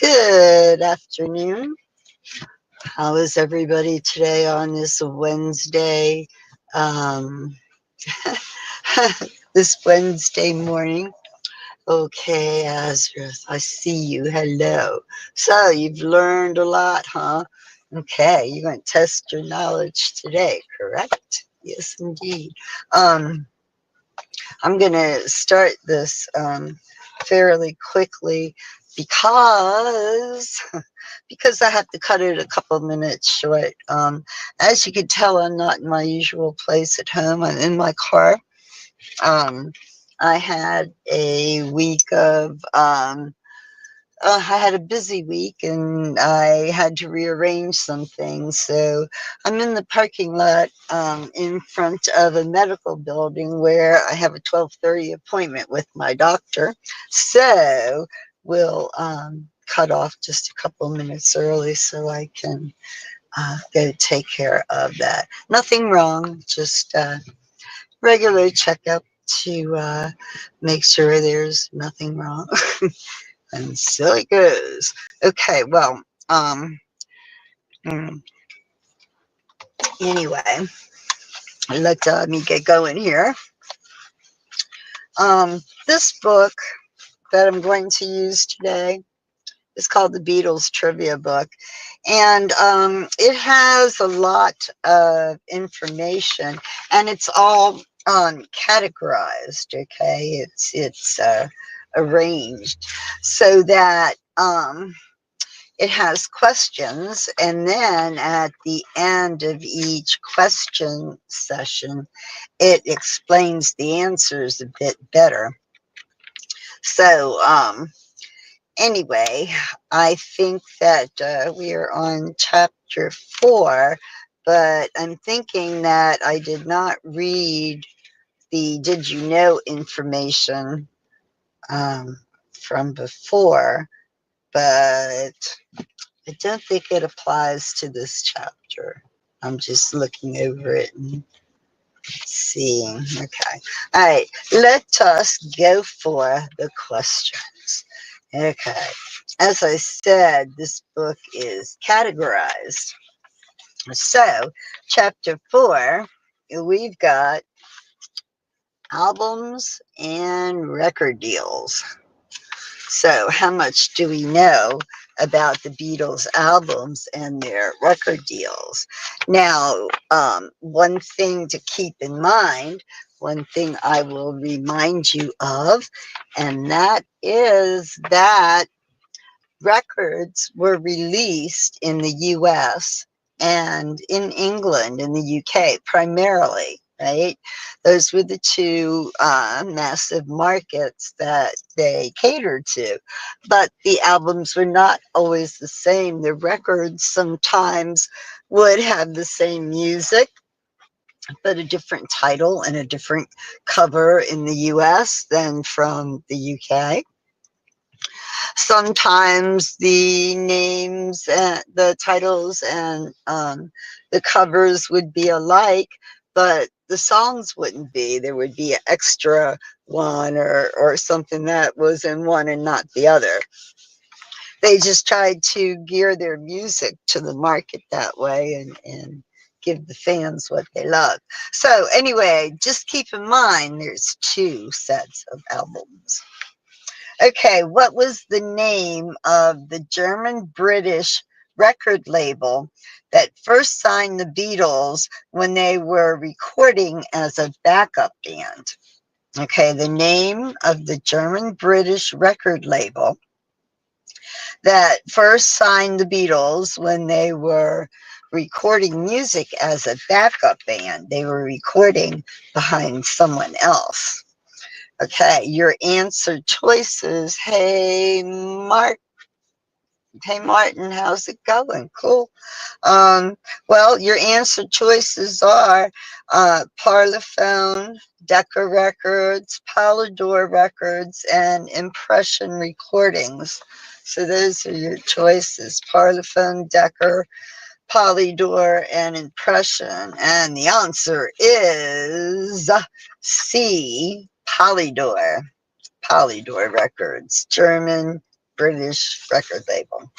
Good afternoon. How is everybody today on this Wednesday? Um, this Wednesday morning. Okay, Azrath, I see you. Hello. So you've learned a lot, huh? Okay, you're going to test your knowledge today, correct? Yes, indeed. Um, I'm going to start this fairly quickly because because I have to cut it a couple minutes short. As you can tell, I'm not in my usual place at home. I'm in my car. Um, I had a week of I had a busy week and I had to rearrange some things. So I'm in the parking lot in front of a medical building where I have a 12:30 appointment with my doctor. So we'll cut off just a couple minutes early so I can go take care of that. Nothing wrong, just regular checkup to make sure there's nothing wrong. And so it goes. Okay, well, um, mm, anyway, let me get going here. This book that I'm going to use today is called the Beatles Trivia book, and it has a lot of information, and it's all categorized. Okay, it's arranged so that it has questions, and then at the end of each question session, it explains the answers a bit better. So, anyway, I think that we are on chapter 4, but I'm thinking that I did not read the did you know information um, from before, but I don't think it applies to this chapter. I'm just looking over it and seeing. Okay. All right. Let us go for the questions. Okay. As I said, this book is categorized. So, chapter 4, we've got albums and record deals. So, how much do we know about the Beatles albums and their record deals? Now, one thing to keep in mind, one thing I will remind you of, and that is that records were released in the US and in England, in the UK primarily, right? Those were the two massive markets that they catered to. But the albums were not always the same. The records sometimes would have the same music, but a different title and a different cover in the US than from the UK. Sometimes the names and the titles and the covers would be alike, but the songs wouldn't be. There would be an extra one or something that was in one and not the other. They just tried to gear their music to the market that way and give the fans what they love. So anyway, just keep in mind there's two sets of albums. Okay, what was the name of the German-British record label that first signed the Beatles when they were recording as a backup band? Okay, the name of the German-British record label that first signed the Beatles when they were recording music as a backup band. They were recording behind someone else. Okay, your answer choices. Hey, Mark. Hey, Martin, how's it going? Cool. Well, your answer choices are Parlophone, Decca Records, Polydor Records, and Impression Recordings. So those are your choices: Parlophone, Decca, Polydor, and Impression. And the answer is C, Polydor. Polydor Records, German British record label.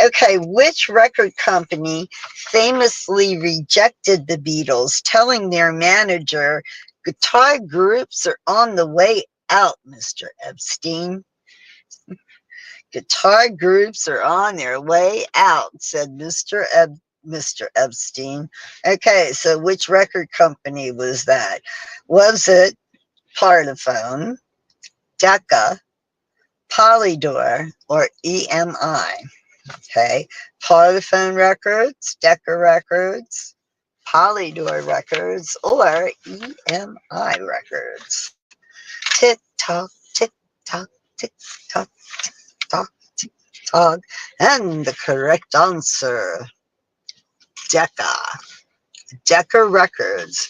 Okay, which record company famously rejected the Beatles, telling their manager, "Guitar groups are on the way out, Mr. Epstein"? Guitar groups are on their way out, said Mr. Epstein. Okay, so which record company was that? Was it Parlophone, Decca, Polydor, or EMI? Okay, Parlophone Records, Decca Records, Polydor Records, or EMI Records. Tick tock, tick tock, tick tock, tick tock, tick tock. And the correct answer, Decca. Decca Records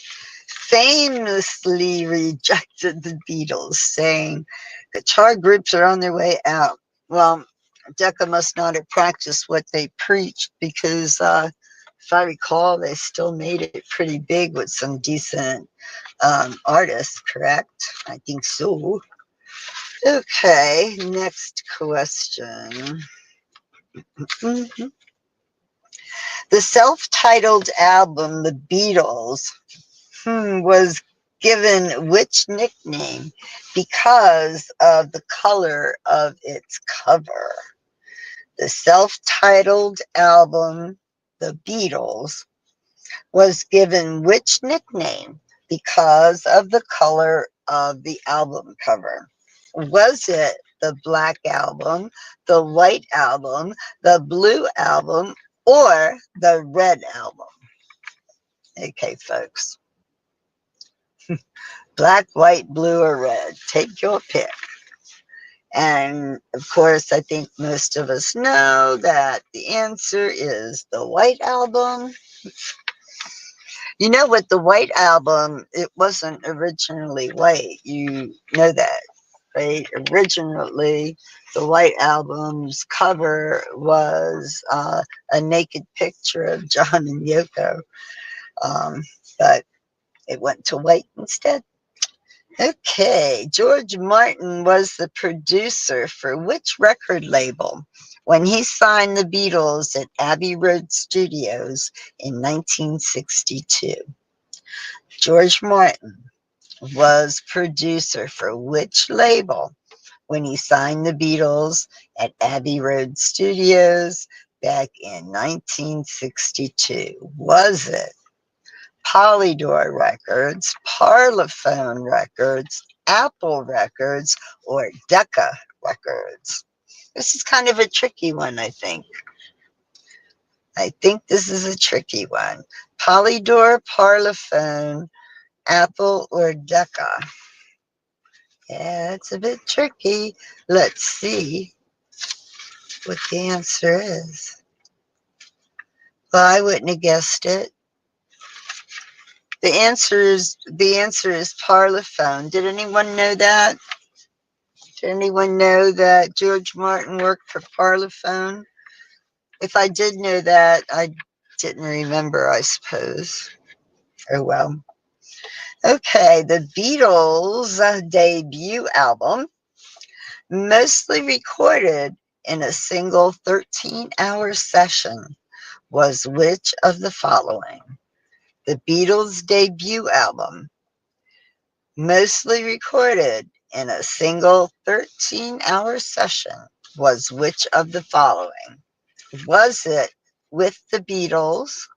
famously rejected the Beatles, saying guitar groups are on their way out. Well, Decca must not have practiced what they preached because, if I recall, they still made it pretty big with some decent artists, correct? I think so. Okay, next question. Mhm. The self-titled album, The Beatles, was given which nickname because of the color of its cover? The self-titled album, The Beatles, was given which nickname because of the color of the album cover? Was it the Black Album, the White Album, the Blue Album, or the Red Album? Okay, folks. Black, white, blue, or red. Take your pick. And of course, I think most of us know that the answer is the White Album. You know what, the White Album, it wasn't originally white. You know that, right? Originally, the White Album's cover was a naked picture of John and Yoko, um, but it went to white instead. Okay, George Martin was the producer for which record label when he signed the Beatles at Abbey Road Studios in 1962? George Martin was producer for which label when he signed the Beatles at Abbey Road Studios back in 1962? Was it Polydor Records, Parlophone Records, Apple Records, or Decca Records? This is kind of a tricky one, I think. I think this is a tricky one. Polydor, Parlophone, Apple, or Decca? Yeah, it's a bit tricky. Let's see what the answer is. Well, I wouldn't have guessed it. The answer is Parlophone. Did anyone know that? Did anyone know that George Martin worked for Parlophone? If I did know that, I didn't remember, I suppose. Oh well. Okay, the Beatles' debut album, mostly recorded in a single 13-hour session, was which of the following? The Beatles' debut album, mostly recorded in a single 13-hour session, was which of the following? Was it With the Beatles,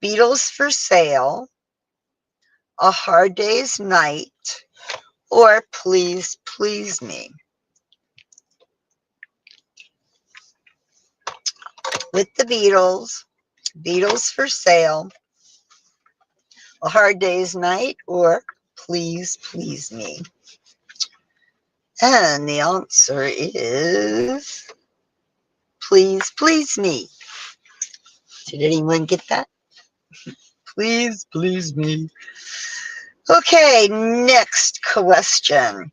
Beatles for Sale, A Hard Day's Night, or Please Please Me? With the Beatles, Beatles for Sale, A Hard Day's Night, or Please Please Me? And the answer is Please Please Me. Did anyone get that? Please Please Me. Okay, next question.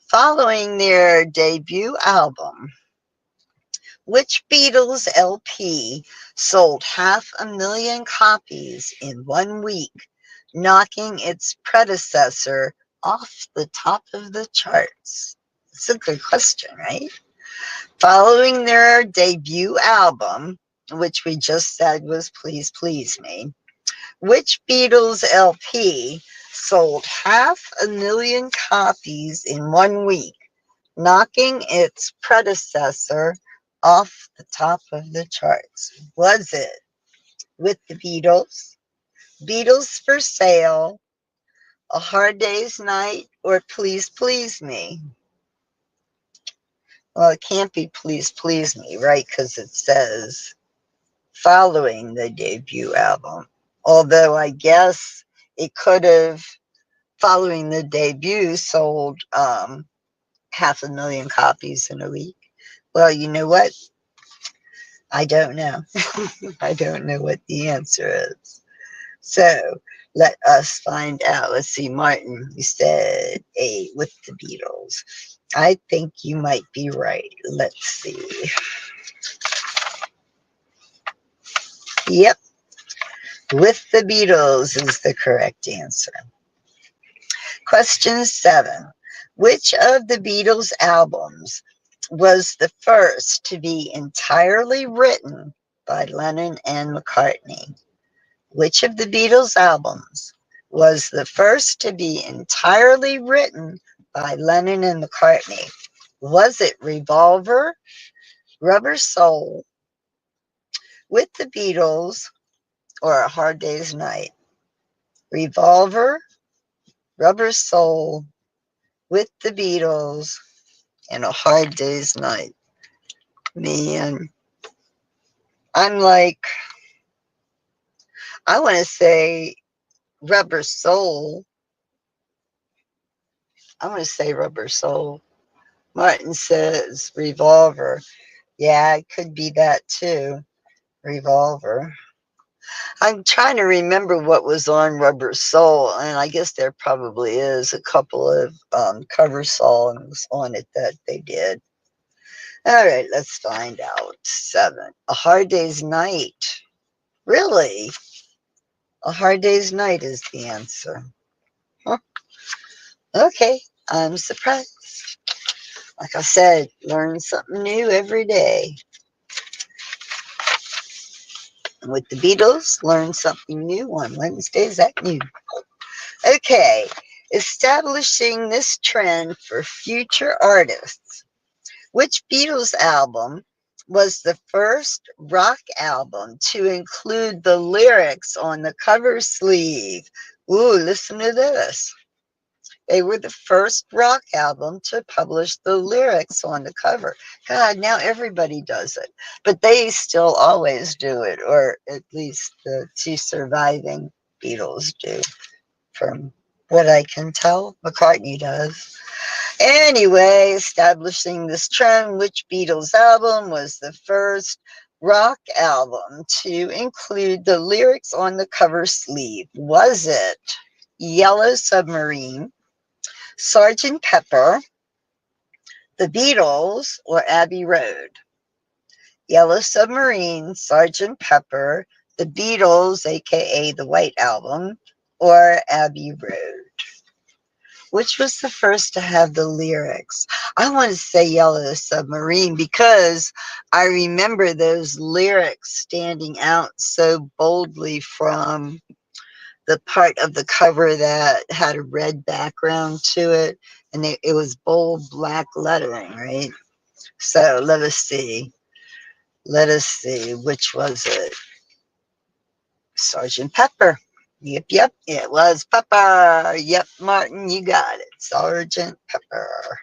Following their debut album, which Beatles LP sold 500,000 copies in 1 week, knocking its predecessor off the top of the charts? It's a good question, right? Following their debut album, which we just said was Please Please Me, which Beatles LP sold 500,000 copies in 1 week, knocking its predecessor off the top of the charts? Was it With the Beatles, Beatles for Sale, A Hard Day's Night, or Please Please Me? Well, it can't be Please Please Me, right? Because it says following the debut album. Although I guess it could have, following the debut, sold 500,000 copies in a week. Well, you know what? I don't know. I don't know what the answer is. So let us find out. Let's see, Martin, you said A, With the Beatles. I think you might be right. Let's see. Yep, With the Beatles is the correct answer. Question 7. Which of the Beatles albums was the first to be entirely written by Lennon and McCartney? Which of the Beatles albums was the first to be entirely written by Lennon and McCartney? Was it Revolver, Rubber Soul, With the Beatles, or A Hard Day's Night? Revolver, Rubber Soul, With the Beatles, and A Hard Day's Night. Man, I'm like, I want to say Rubber Soul. I want to say Rubber Soul. Martin says Revolver. Yeah, it could be that too. Revolver. I'm trying to remember what was on Rubber Soul, and I guess there probably is a couple of cover songs on it that they did. All right, let's find out. 7. A Hard Day's Night. Really? A Hard Day's Night is the answer. Huh. Okay, I'm surprised. Like I said, learn something new every day. And with the Beatles, learn something new on Wednesdays at noon. Okay, establishing this trend for future artists. Which Beatles album was the first rock album to include the lyrics on the cover sleeve? Ooh, listen to this. They were the first rock album to publish the lyrics on the cover. God, now everybody does it. But they still always do it, or at least the two surviving Beatles do, from what I can tell. McCartney does. Anyway, establishing this trend, which Beatles album was the first rock album to include the lyrics on the cover sleeve? Was it Yellow Submarine, Sergeant Pepper, The Beatles, or Abbey Road? Yellow Submarine, Sergeant Pepper, The Beatles, aka the White Album, or Abbey Road? Which was the first to have the lyrics? I want to say Yellow Submarine because I remember those lyrics standing out so boldly from the part of the cover that had a red background to it, and it was bold black lettering, right? So let us see. Let us see. Which was it? Sergeant Pepper. Yep, yep. It was Pepper. Yep, Martin, you got it. Sergeant Pepper.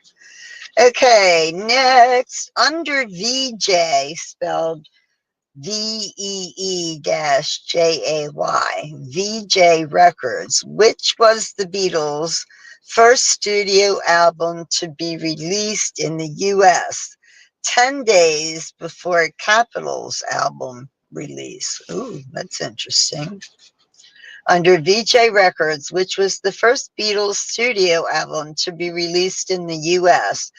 Okay, next. Under VJ, spelled VEE-JAY, VJ Records, which was the Beatles' first studio album to be released in the US 10 days before Capitol's album release. Ooh, that's interesting. Under VJ Records, which was the first Beatles studio album to be released in the US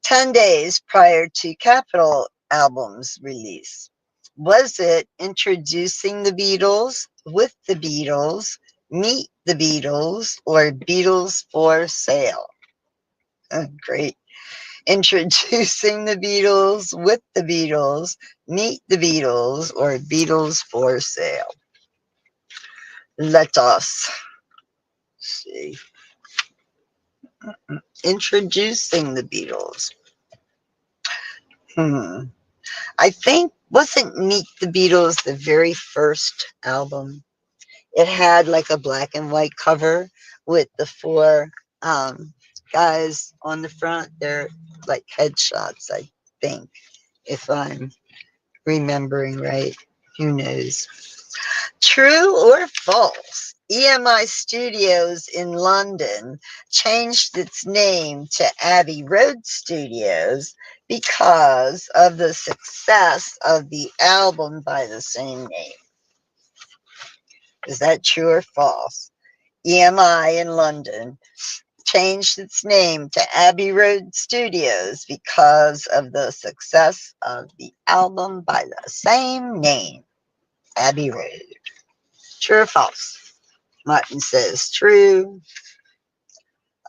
10 days prior to Capitol album's release. Was it Introducing the Beatles, With the Beatles, Meet the Beatles, or Beatles for Sale? Oh, great. Introducing the Beatles, With the Beatles, Meet the Beatles, or Beatles for Sale. Let us see. Introducing the Beatles. I think, wasn't Meet the Beatles the very first album? It had like a black and white cover with the four um, guys on the front. They're like headshots, I think, if I'm remembering right. Who knows? True or false? EMI Studios in London changed its name to Abbey Road Studios because of the success of the album by the same name. Is that true or false? EMI in London changed its name to Abbey Road Studios because of the success of the album by the same name, Abbey Road. True or false? Martin says true.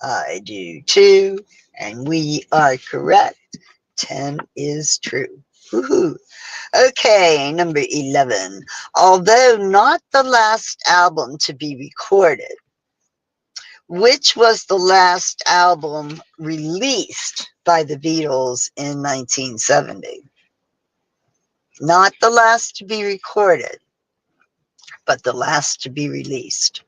I do too. And we are correct. 10 is true. Woohoo. Okay, number 11. Although not the last album to be recorded, which was the last album released by the Beatles in 1970? Not the last to be recorded, but the last to be released.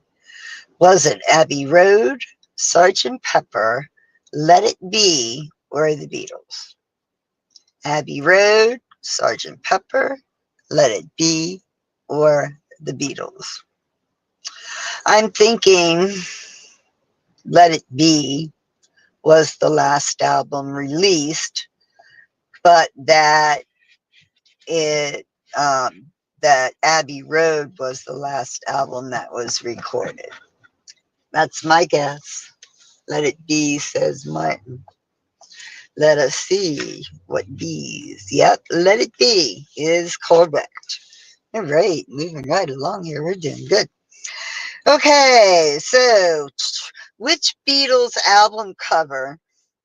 Was it Abbey Road, Sgt. Pepper, Let It Be, or the Beatles? Abbey Road, Sgt. Pepper, Let It Be, or the Beatles? I'm thinking Let It Be was the last album released, but it that Abbey Road was the last album that was recorded. That's my guess. Let it be, says Martin. Let us see what bees. Yep, let it be is correct. All right, moving right along here. We're doing good. Okay, so which Beatles album cover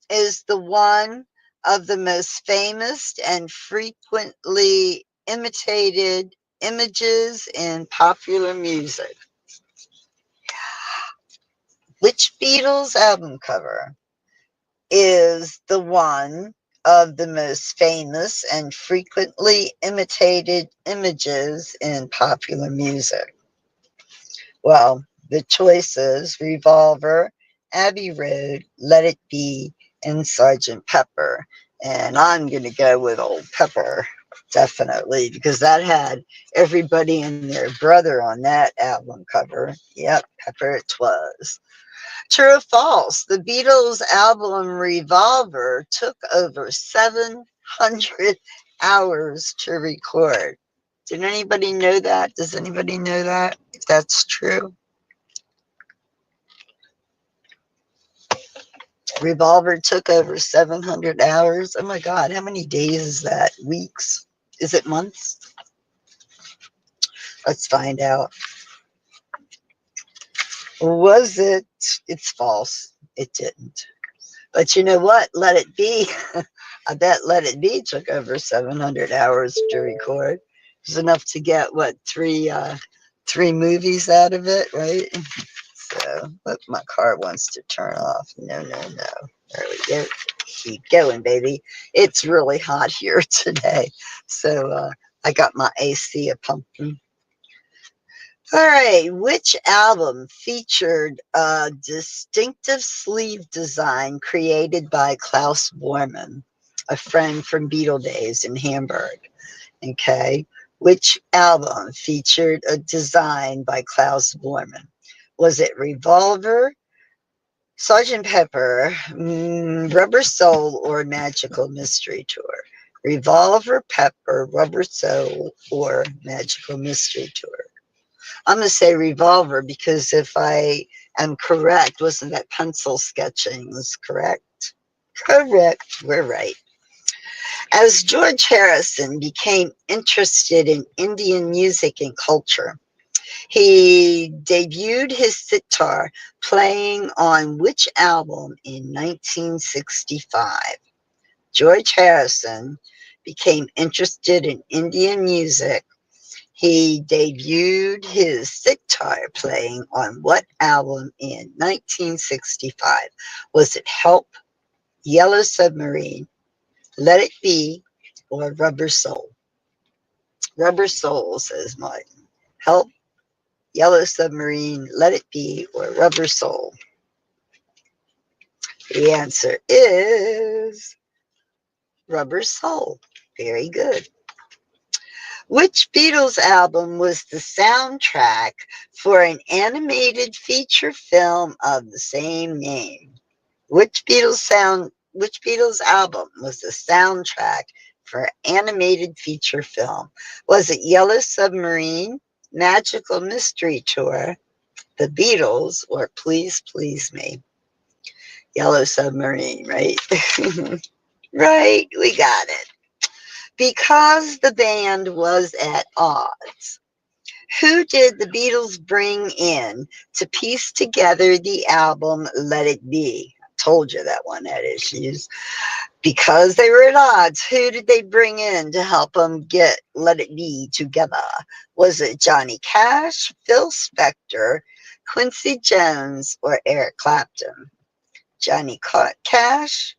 is the one of the most famous and frequently imitated images in popular music? Which Beatles album cover is the one of the most famous and frequently imitated images in popular music? Well, the choices Revolver, Abbey Road, Let It Be, and Sgt. Pepper. And I'm going to go with Old Pepper, definitely, because that had everybody and their brother on that album cover. Yep, Pepper it was. True or false? The Beatles album Revolver took over 700 hours to record. Did anybody know that? Does anybody know that? If that's true? Revolver took over 700 hours. Oh my God, how many days is that? Weeks? Is it months? Let's find out. Was it? It's false. It didn't. But you know what? Let It Be. I bet Let It Be took over 700 hours to record. It was enough to get, what, three movies out of it, right? So, look, my car wants to turn off. No, no, no. There we go. Keep going, baby. It's really hot here today. So, I got my AC a pumping. All right, which album featured a distinctive sleeve design created by Klaus Bormann, a friend from Beatle days in Hamburg? Okay, which album featured a design by Klaus Bormann? Was it Revolver, Sgt. Pepper, Rubber Soul, or Magical Mystery Tour? Revolver, Pepper, Rubber Soul, or Magical Mystery Tour? I'm going to say Revolver because if I am correct, wasn't that pencil sketching was correct? Correct. We're right. As George Harrison became interested in Indian music and culture, he debuted his sitar playing on which album in 1965? George Harrison became interested in Indian music, he debuted his sitar playing on what album in 1965? Was it Help, Yellow Submarine, Let It Be, or Rubber Soul? Rubber Soul, says Martin. Help, Yellow Submarine, Let It Be, or Rubber Soul? The answer is Rubber Soul. Very good. Which Beatles album was the soundtrack for an animated feature film of the same name? Which Beatles album was the soundtrack for animated feature film? Was it Yellow Submarine, Magical Mystery Tour, The Beatles, or Please Please Me? Yellow Submarine, right? Right, we got it. Because the band was at odds, who did the Beatles bring in to piece together the album Let It Be? I told you that one had issues. Because they were at odds, who did they bring in to help them get Let It Be together? Was it Johnny Cash, Phil Spector, Quincy Jones, or Eric Clapton? Johnny Cash?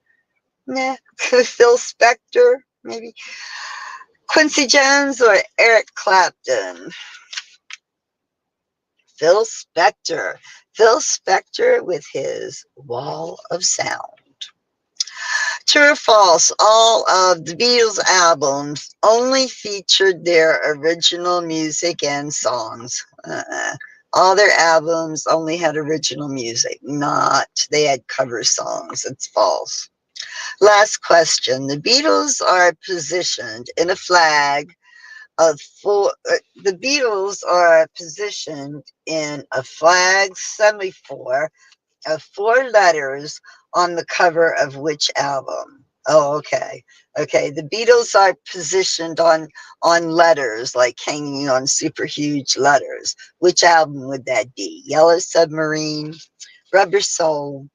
Nah. Phil Spector? Maybe. Quincy Jones or Eric Clapton? Phil Spector. Phil Spector with his Wall of Sound. True or false, all of the Beatles albums only featured their original music and songs. All their albums only had original music, not they had cover songs. It's false. Last question. The Beatles are positioned in a flag of four. The Beatles are positioned in a flag semaphore of four letters on the cover of which album? Oh, okay. Okay. The Beatles are positioned on letters, like hanging on super huge letters. Which album would that be? Yellow Submarine, Rubber Soul,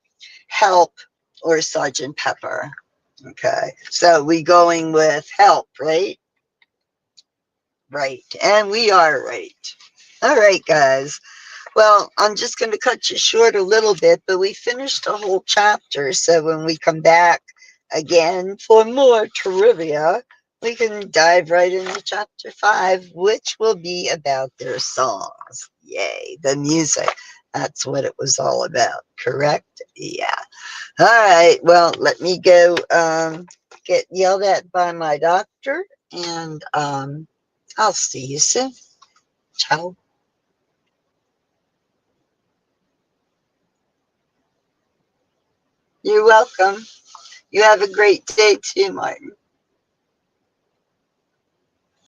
Help, or Sergeant Pepper? Okay. So we going with Help, right? Right. And we are right. All right, guys. Well, I'm just going to cut you short a little bit, but we finished a whole chapter. So when we come back again for more trivia, we can dive right into chapter 5, which will be about their songs. Yay, the music. That's what it was all about, correct? Yeah. All right. Well, let me go get yelled at by my doctor, and I'll see you soon. Ciao. You're welcome. You have a great day too, Martin.